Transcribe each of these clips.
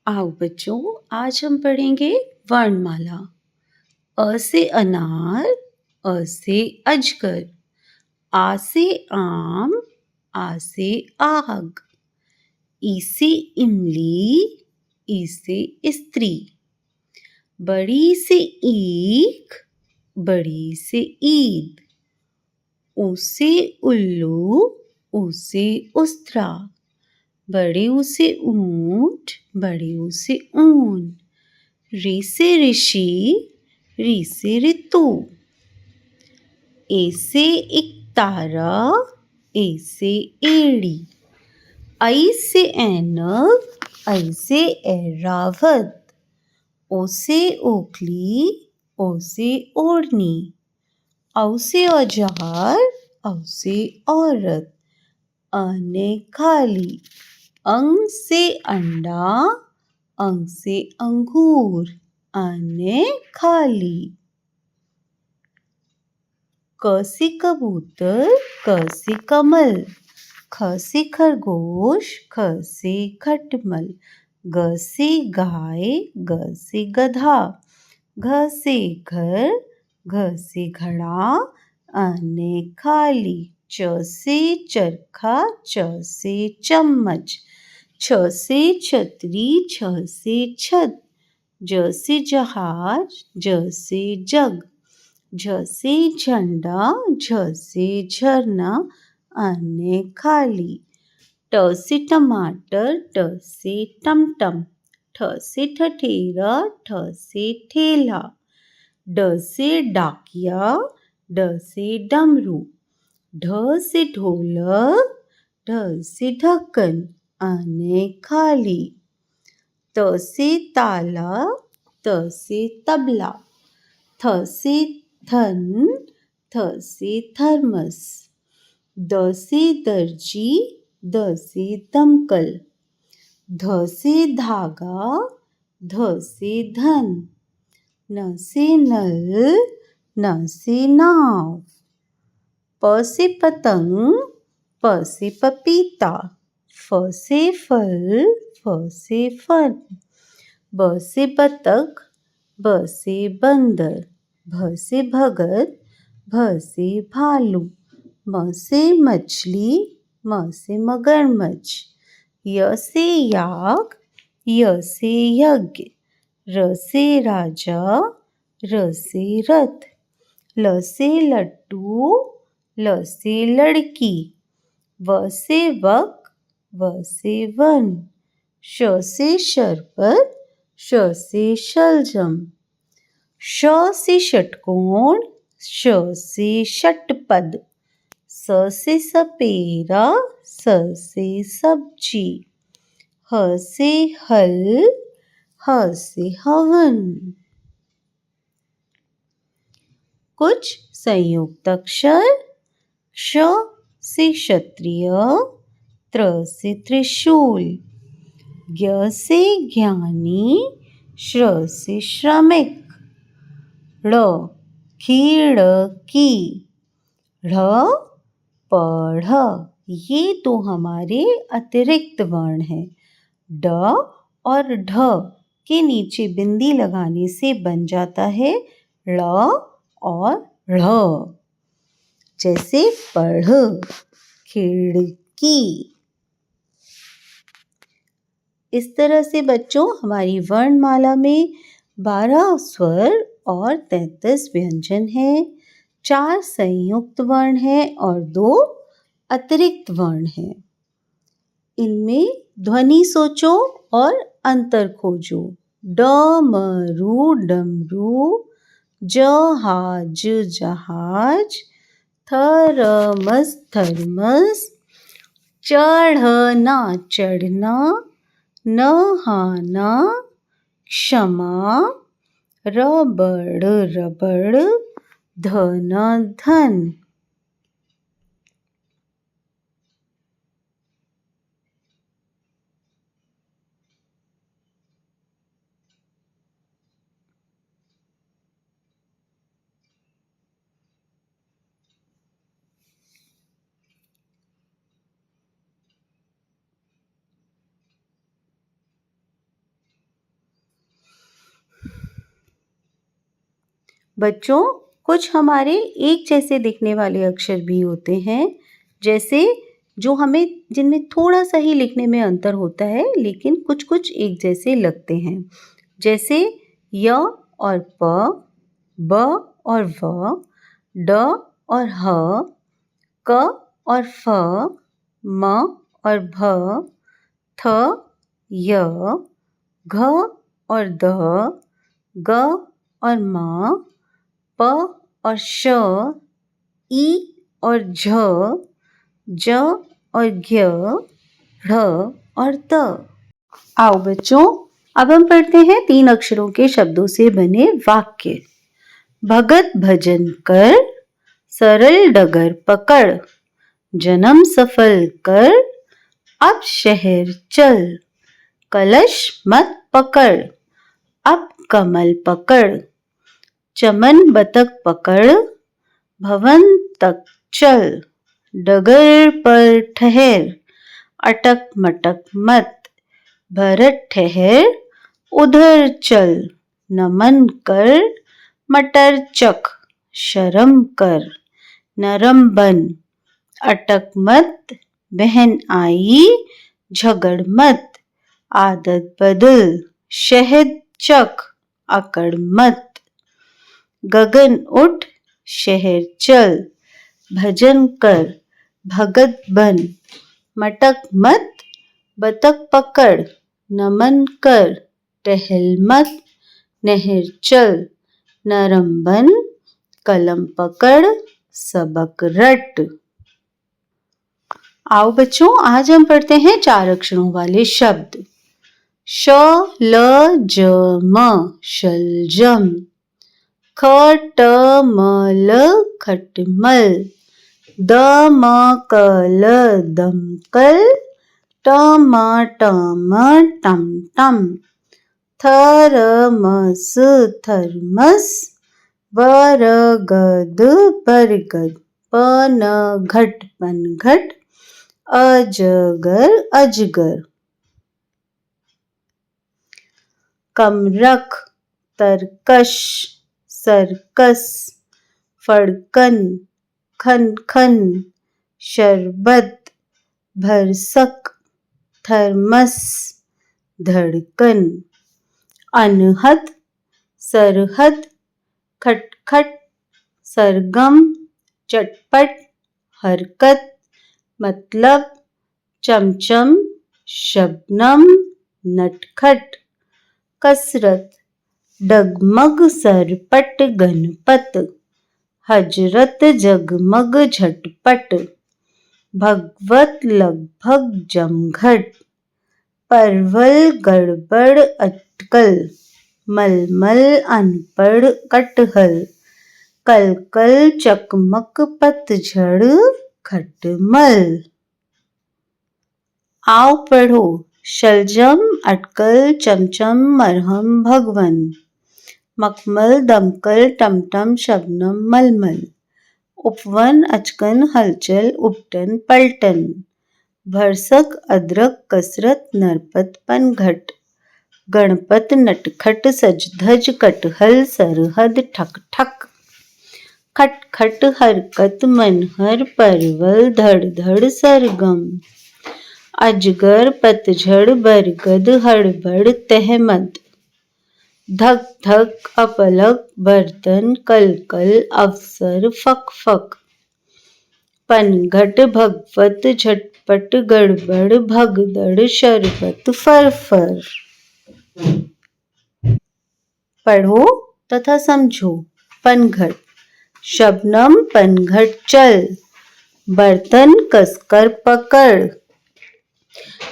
आओ बच्चों, आज हम पढ़ेंगे वर्णमाला। अ से अनार, अ से अजगर, आ से आम, आ से आग, ई से इमली, ई से स्त्री, बड़ी से ईख, बड़ी से ईद, ऊ से उल्लू, ऊ से उस्तरा, बड़े ऊ से ऊंट, बड़े ऊ से ऊन, री से ऋषि, री से ऋतु, ए से एक तारा, ए से एड़ी, आई से ऐनक, आई से ऐरावत, ओ से ओखली, ओ से ओढ़नी, औ से औजार, औ से औरत, अने खाली, अंग से अंडा, अंग से अंगूर, अने खाली, क से कबूतर, क से कमल, ख से खरगोश, ख से खटमल, ग से गाय, ग से गधा, घ से घर, घ से घड़ा, अने खाली, च से चरखा, च से चम्मच, छ से छतरी, छ से छत, ज से जहाज, ज से जग, झ से झंडा, झ से झरना, अने खाली, ट से टमाटर, ट से टमटम, ठ से ठठेरा, ठ से ठेला, ड से डाकिया, ड से डमरू, ढ से ढोलक, ढ से ढक्कन, अने खाली, त से ताला, त से तबला, थ से थन, थ से थर्मस, द से दर्जी, द से दमकल, ध से धागा, ध से धन, न से नल, न से नाव, प से पतंग, प से पपीता, फ से फल, फ से फन, ब से बतख, ब से बंदर, भ से भगत, भ से भालू, म से मछली, म से मगरमच्छ, य से याक, य से यज्ञ, र से राजा, र से रथ, ल से लट्टू, ल से लड़की, व से वक, व से वन, श से शरबत, श से शलजम, श से षटकोण, श से षटपद, स से सपेरा, स से सब्जी, ह से हल, ह से हवन। कुछ संयुक्त अक्षर: श से क्षत्रिय, त्र से त्रिशूल, ज्ञ से ज्ञानी, श्र से श्रमिक, ड़ खिड़की, ढ़ पढ़। ये तो हमारे अतिरिक्त वर्ण हैं। ड और ढ के नीचे बिंदी लगाने से बन जाता है ळ और ढ़। जैसे पढ़, खिड़की। इस तरह से बच्चों हमारी वर्णमाला में 12 स्वर और 33 व्यंजन हैं, 4 संयुक्त वर्ण हैं और 2 अतिरिक्त वर्ण हैं। इनमें ध्वनि सोचो और अंतर खोजो। डमरू डमरू, जहाज जहाज, थर्मस थर्मस, चढ़ना चढ़ना, नहाना, क्षमा, रबड़ रबड़, धन धन। बच्चों, कुछ हमारे एक जैसे दिखने वाले अक्षर भी होते हैं, जैसे जो हमें जिनमें थोड़ा सा ही लिखने में अंतर होता है, लेकिन कुछ-कुछ एक जैसे लगते हैं। जैसे य और प, ब और व, ड और ह, क और फ, म और भ, थ, य, घ और द, ग और म, प और श, ई और झ, ज और ज्ञ, ढ़ और त। आओ बच्चों, अब हम पढ़ते हैं 3 अक्षरों के शब्दों से बने वाक्य। भगत भजन कर, सरल डगर पकड़, जन्म सफल कर, अब शहर चल, कलश मत पकड़, अब कमल पकड़, चमन बतक पकड़, भवन तक चल, डगर पर ठहर, अटक मटक मत, भरत ठहर, उधर चल, नमन कर, मटर चख, शर्म कर, नरम बन, अटक मत, बहन आई, झगड़ मत, आदत बदल, शहद चख, अकड़ मत, गगन उठ, शहर चल, भजन कर, भगत बन, मटक मत, बतक पकड़, नमन कर, टहल मत, नहर चल, नरम बन, कलम पकड़, सबक रट। आओ बच्चों, आज हम पढ़ते हैं 4 अक्षरों वाले शब्द। श ल ज म शलजम, ख ट म ल खटमल, द म क ल दमकल, ट म टमटम, थ र म स थर्मस, व र ग द बरगद, प न घट पनघट, अजगर अजगर। कमरख, तरकश, सर्कस, फड़कन, खनखन, शरबत, भरसक, थर्मस, धड़कन। अनहद, सरहद, खटखट, सरगम, चटपट, हरकत, मतलब, चमचम, शबनम, नटखट। कसरत, डगमग सरपट गणपत, हजरत जगमग झटपट, भगवत लगभग जमघट, परवल गड़बड़ अटकल, मलमल अनपढ़ कटहल, कलकल चकमक पतझड़ खटमल। आओ पढ़ो। शलजम, अटकल, चमचम, मरहम, भगवन, मखमल, दमकल, टमटम, शबनम, मलमल, उपवन, अचकन, हलचल, उपटन, पलटन, भरसक, अदरक, कसरत, नरपत, पनघट, गणपत, नटखट, सजधज, कटहल, सरहद, ठकठक, खटखट, हरकत, मनहर, परवल, धड़धड़, सरगम, अजगर, पतझड़, बरगद, हड़बड़, तहमद, धक धक, अपलक, बर्तन, कलकल, अवसर, फकफक, पनघट, भगवत, झटपट, गड़बड़, भगदड़, शरबत, फरफर। पढ़ो तथा समझो। पनघट, शबनम पनघट चल, बर्तन कसकर पकड़,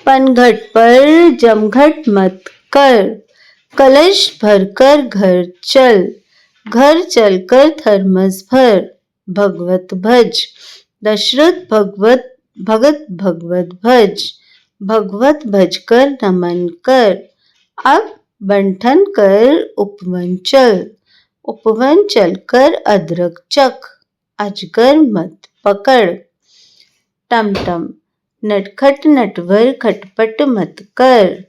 पनघट पर जमघट मत कर, कलश भरकर घर चल, घर चलकर थर्मस भर, भगवत भज, दशरथ भगत भगवत भज, भगवत भजकर नमन कर, अब बंठन कर उपवन चल, उपवन चलकर अदरक चख, अजगर मत पकड़, टमटम, नटखट नटवर खटपट मत कर,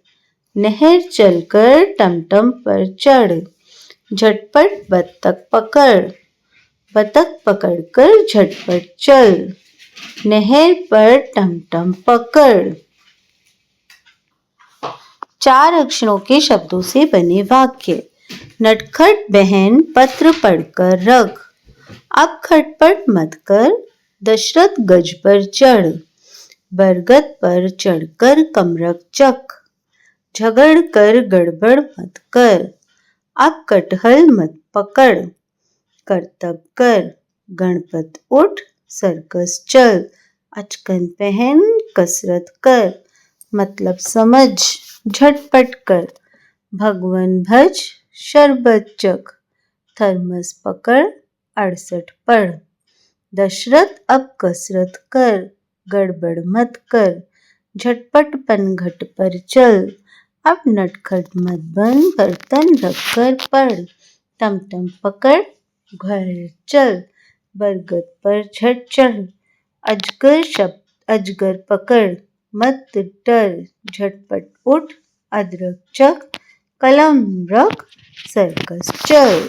नहर चलकर टमटम पर चढ़, झटपट बत्तख पकड़, बतख पकड़कर झटपट चल, नहर पर टमटम पकड़। 4 अक्षरों के शब्दों से बने वाक्य। नटखट बहन पत्र पढ़कर रख, अब खटपट मत कर, दशरथ गज पर चढ़, बरगद पर चढ़कर कमरक चख, झगड़ कर गड़बड़ मत कर, अब कटहल मत पकड़, करतब कर, गणपत उठ, सर्कस चल, अचकन पहन, कसरत कर, मतलब समझ, झटपट कर, भगवन भज, शरबत चख, थर्मस पकड़, 68 पढ़। दशरथ अब कसरत कर, गड़बड़ मत कर, झटपट पनघट पर चल, अब नटखट मत बन, बर्तन रख कर पढ़, टमटम पकड़, घर चल, बरगद पर झट चढ़, अजगर पकड़, मत डर, झटपट उठ, अदरक चख, कलम रख, सर्कस चल।